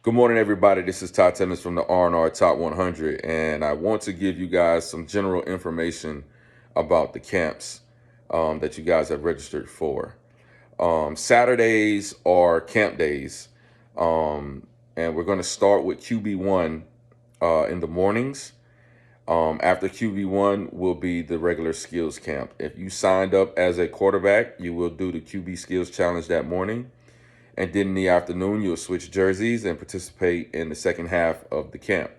Good morning, everybody. This is Todd Timmons from the RNR Top 100, and I want to give you guys some general information about the camps that you guys have registered for. Saturdays are camp days, and we're going to start with QB1 in the mornings. After QB1 will be the regular skills camp. If you signed up as a quarterback, you will do the QB skills challenge that morning. And then in the afternoon, you'll switch jerseys and participate in the second half of the camp.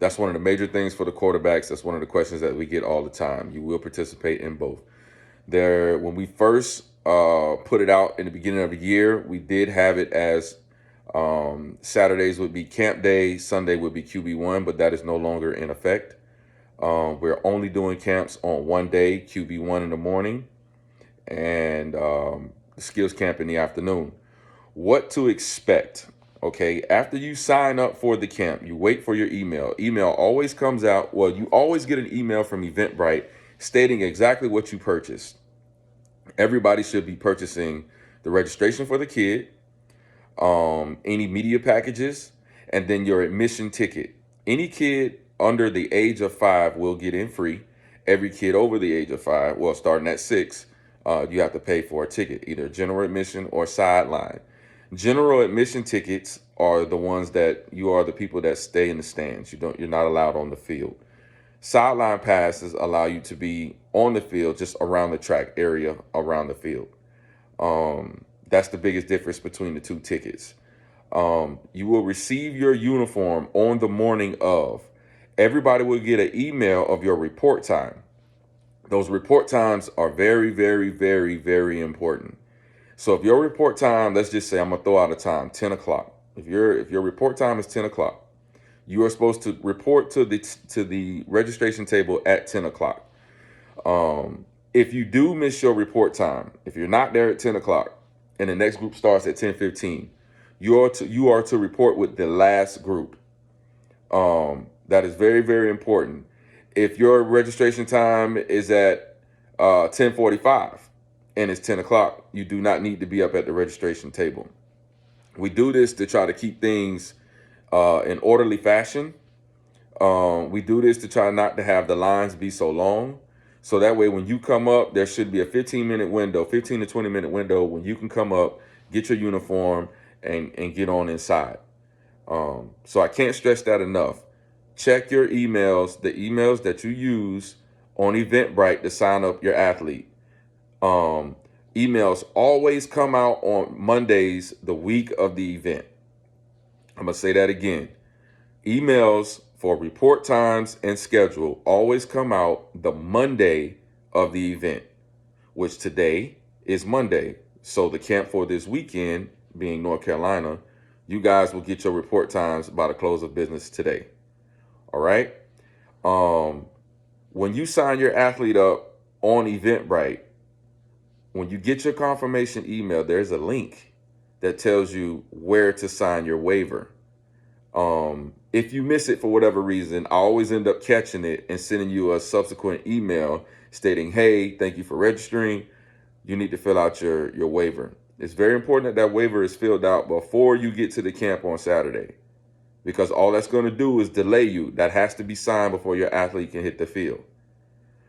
That's one of the major things for the quarterbacks. That's one of the questions that we get all the time. You will participate in both. When we first put it out in the beginning of the year, we did have it as Saturdays would be camp day, Sunday would be QB1, but that is no longer in effect. We're only doing camps on one day, QB1 in the morning, and the skills camp in the afternoon. What to expect? Okay, after you sign up for the camp, you wait for your email. Email always comes out. Well, you always get an email from Eventbrite stating exactly what you purchased. Everybody should be purchasing the registration for the kid, any media packages, and then your admission ticket. Any kid under the age of 5 will get in free. Every kid over the age of 5, well, starting at 6, you have to pay for a ticket, either general admission or sideline. General admission tickets are the ones that you are the people that stay in the stands. You're not allowed on the field. Sideline passes allow you to be on the field, just around the track area around the field. That's the biggest difference between the two tickets. You will receive your uniform on the morning of. Everybody will get an email of your report time. Those report times are very, very, very, very important. So if your report time, let's just say I'm gonna throw out a time, 10 o'clock. If your report time is 10 o'clock, you are supposed to report to the registration table at 10 o'clock. If you do miss your report time, if you're not there at 10 o'clock and the next group starts at 10:15, you are to report with the last group. That is very, very important. If your registration time is at 10:45 and it's 10 o'clock, you do not need to be up at the registration table. We do this to try to keep things in orderly fashion. We do this to try not to have the lines be so long. So that way, when you come up, there should be a 15-minute window, 15 to 20-minute window when you can come up, get your uniform, and get on inside. So I can't stress that enough. Check your emails, the emails that you use on Eventbrite to sign up your athlete. Emails always come out on Mondays, the week of the event. I'm going to say that again. Emails for report times and schedule always come out the Monday of the event, which today is Monday. So the camp for this weekend, being North Carolina, you guys will get your report times by the close of business today. All right. When you sign your athlete up on Eventbrite, when you get your confirmation email, there's a link that tells you where to sign your waiver. If you miss it for whatever reason, I always end up catching it and sending you a subsequent email stating, hey, thank you for registering. You need to fill out your waiver. It's very important that waiver is filled out before you get to the camp on Saturday, because all that's going to do is delay you. That has to be signed before your athlete can hit the field.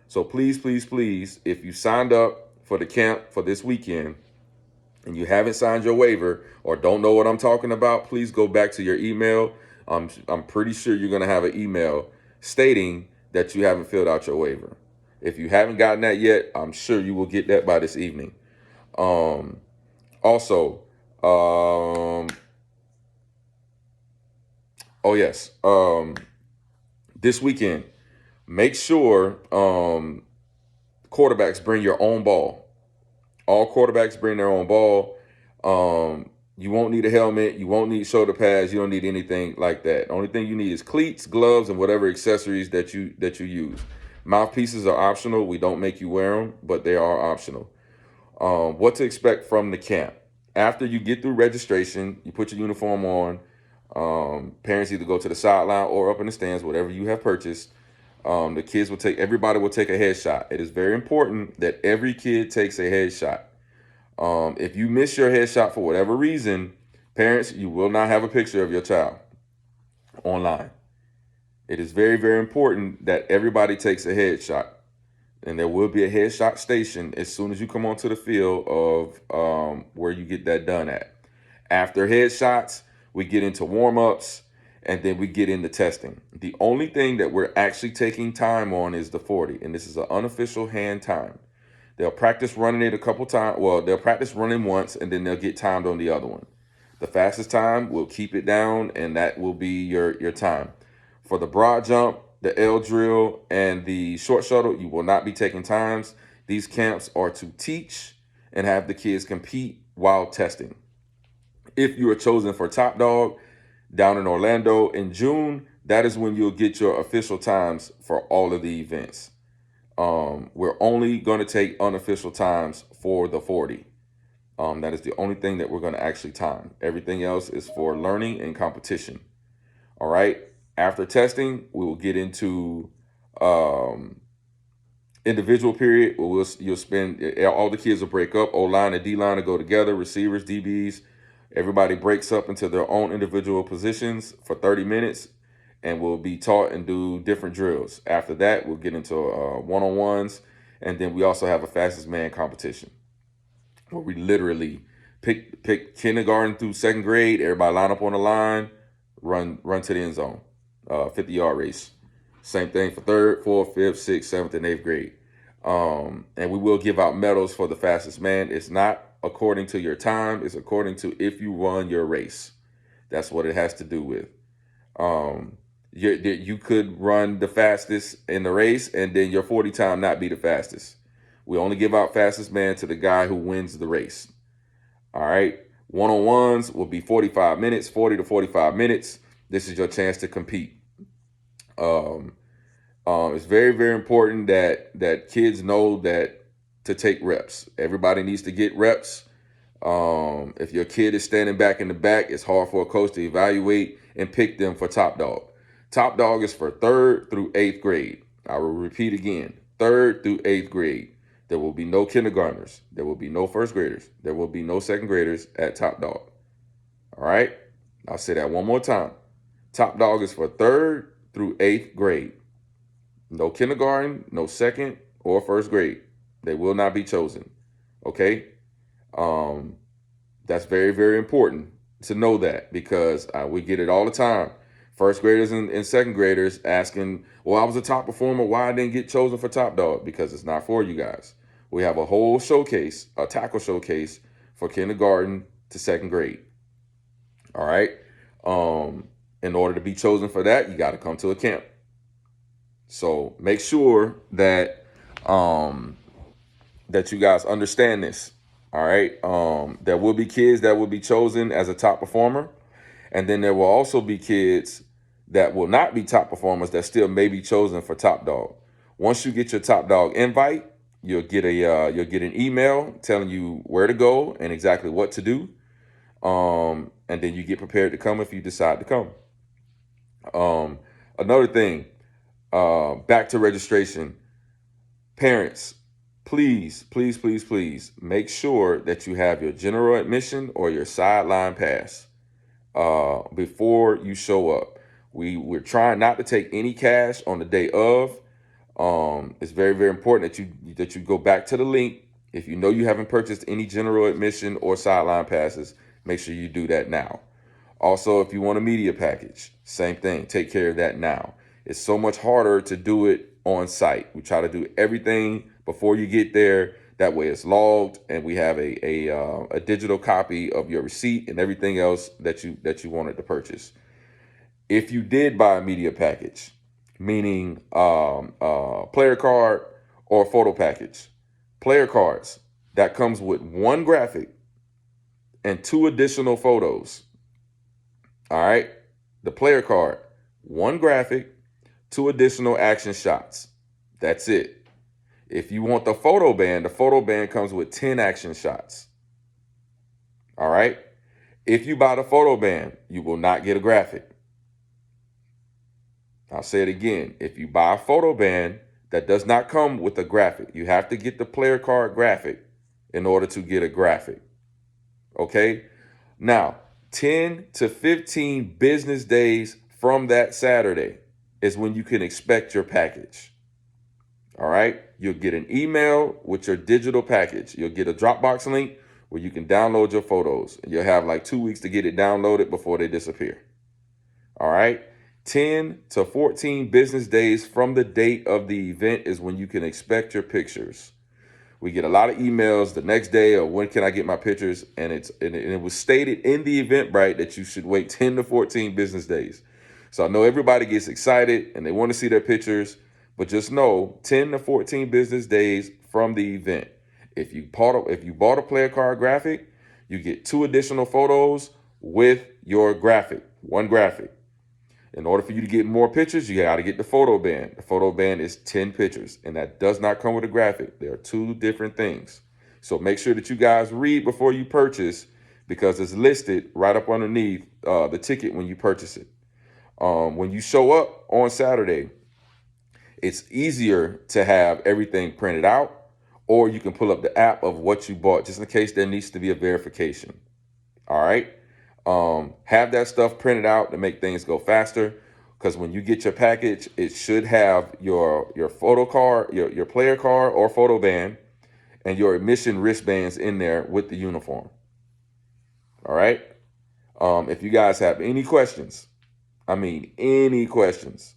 So please, please, please, if you signed up for the camp for this weekend and you haven't signed your waiver or don't know what I'm talking about, please go back to your email. I'm pretty sure you're going to have an email stating that you haven't filled out your waiver. If you haven't gotten that yet, I'm sure you will get that by this evening. Also, oh yes, this weekend, make sure quarterbacks bring your own ball. All quarterbacks bring their own ball. You won't need a helmet. You won't need shoulder pads. You don't need anything like that. The only thing you need is cleats, gloves, and whatever accessories that you use. Mouthpieces are optional. We don't make you wear them, but they are optional. What to expect from the camp. After you get through registration, you put your uniform on. Parents either go to the sideline or up in the stands, whatever you have purchased. Everybody will take a headshot. It is very important that every kid takes a headshot. If you miss your headshot for whatever reason, Parents, you will not have a picture of your child online. It is very, very important that everybody takes a headshot. And there will be a headshot station as soon as you come onto the field of where you get that done at. After headshots, we get into warm-ups, and then we get into testing. The only thing that we're actually taking time on is the 40, and this is an unofficial hand time. They'll practice running it a couple times. Well, they'll practice running once, and then they'll get timed on the other one. The fastest time, we'll keep it down, and that will be your time. For the broad jump, the L drill, and the short shuttle, you will not be taking times. These camps are to teach and have the kids compete while testing. If you are chosen for Top Dog down in Orlando in June, that is when you'll get your official times for all of the events. We're only going to take unofficial times for the 40. That is the only thing that we're going to actually time. Everything else is for learning and competition. All right. After testing, we will get into individual period. You'll spend, all the kids will break up. O-line and D-line will go together. Receivers, DBs, everybody breaks up into their own individual positions for 30 minutes, and we'll be taught and do different drills. After that, we'll get into one-on-ones, and then we also have a fastest man competition where we literally pick kindergarten through second grade. Everybody line up on the line, run to the end zone, 50-yard race. Same thing for third, fourth, fifth, sixth, seventh, and eighth grade. And we will give out medals for the fastest man. It's not according to your time. It's according to if you run your race. That's what it has to do with. You could run the fastest in the race and then your 40 time not be the fastest. We only give out fastest man to the guy who wins the race. All right. One-on-ones will be 45 minutes, 40 to 45 minutes. This is your chance to compete. It's very, very important that kids know that to take reps. Everybody needs to get reps. If your kid is standing back in the back, it's hard for a coach to evaluate and pick them for Top Dog. Top Dog is for 3rd through 8th grade. I will repeat again, 3rd through 8th grade. There will be no kindergartners. There will be no first graders. There will be no second graders at Top Dog. All right? I'll say that one more time. Top Dog is for 3rd through 8th grade. No kindergarten, no second or first grade. They will not be chosen. Okay? That's very, very important to know that, because we get it all the time. First graders and second graders asking, well, I was a top performer. Why I didn't get chosen for Top Dog? Because it's not for you guys. We have a whole showcase, a tackle showcase for kindergarten to second grade. All right. In order to be chosen for that, you got to come to a camp. So make sure that that you guys understand this. All right. There will be kids that will be chosen as a top performer. And then there will also be kids that will not be top performers that still may be chosen for Top Dog. Once you get your Top Dog invite, you'll get an email telling you where to go and exactly what to do. And then you get prepared to come if you decide to come. Another thing, back to registration. Parents, please, please, please, please make sure that you have your general admission or your sideline pass before you show up. We're trying not to take any cash on the day of. It's very, very important that you go back to the link. If you know you haven't purchased any general admission or sideline passes, make sure you do that now. Also, if you want a media package, same thing. Take care of that now. It's so much harder to do it on site. We try to do everything before you get there. That way it's logged, and we have a digital copy of your receipt and everything else that you wanted to purchase. If you did buy a media package, meaning player card or photo package, player cards, that comes with 1 graphic and 2 additional photos. All right. The player card, 1 graphic, 2 additional action shots. That's it. If you want the photo band comes with 10 action shots. All right. If you buy the photo band, you will not get a graphic. I'll say it again. If you buy a photo band, that does not come with a graphic. You have to get the player card graphic in order to get a graphic. Okay. Now, 10 to 15 business days from that Saturday is when you can expect your package. All right. You'll get an email with your digital package. You'll get a Dropbox link where you can download your photos. You'll have like 2 weeks to get it downloaded before they disappear. All right. 10 to 14 business days from the date of the event is when you can expect your pictures. We get a lot of emails the next day of when can I get my pictures, and it was stated in the Eventbrite that you should wait 10 to 14 business days. So I know everybody gets excited and they want to see their pictures, but just know 10 to 14 business days from the event. If you bought a player card graphic, you get 2 additional photos with your graphic, 1 graphic. In order for you to get more pictures, you got to get the photo band. The photo band is 10 pictures, and that does not come with a graphic. They are 2 different things. So make sure that you guys read before you purchase, because it's listed right up underneath the ticket when you purchase it. When you show up on Saturday, it's easier to have everything printed out, or you can pull up the app of what you bought just in case there needs to be a verification. All right. Have that stuff printed out to make things go faster, because when you get your package, it should have your photo card, your player card or photo band, and your admission wristbands in there with the uniform. All right. If you guys have any questions, any questions,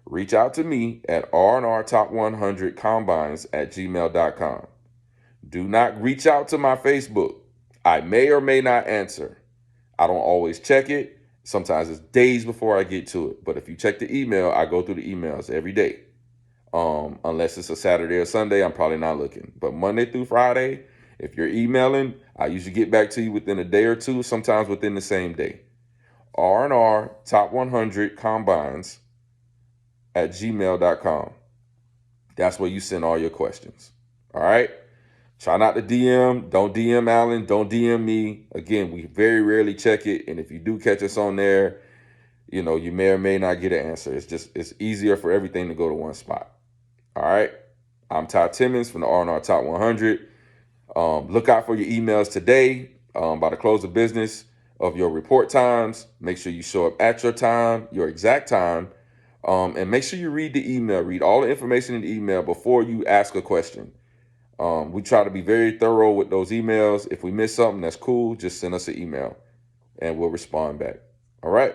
reach out to me at RNR Top 100 Combines at gmail.com. Do not reach out to my Facebook. I may or may not answer. I don't always check it. Sometimes it's days before I get to it. But if you check the email, I go through the emails every day. Unless it's a Saturday or Sunday, I'm probably not looking. But Monday through Friday, if you're emailing, I usually get back to you within a day or two, sometimes within the same day. RNR Top 100 Combines at gmail.com. That's where you send all your questions. All right. Try not to DM. Don't DM Alan. Don't DM me. Again, we very rarely check it. And if you do catch us on there, you may or may not get an answer. It's easier for everything to go to one spot. All right. I'm Todd Timmons from the R&R Top 100. Look out for your emails today by the close of business of your report times. Make sure you show up at your time, your exact time. And make sure you read the email. Read all the information in the email before you ask a question. We try to be very thorough with those emails. If we miss something, that's cool. Just send us an email and we'll respond back. All right.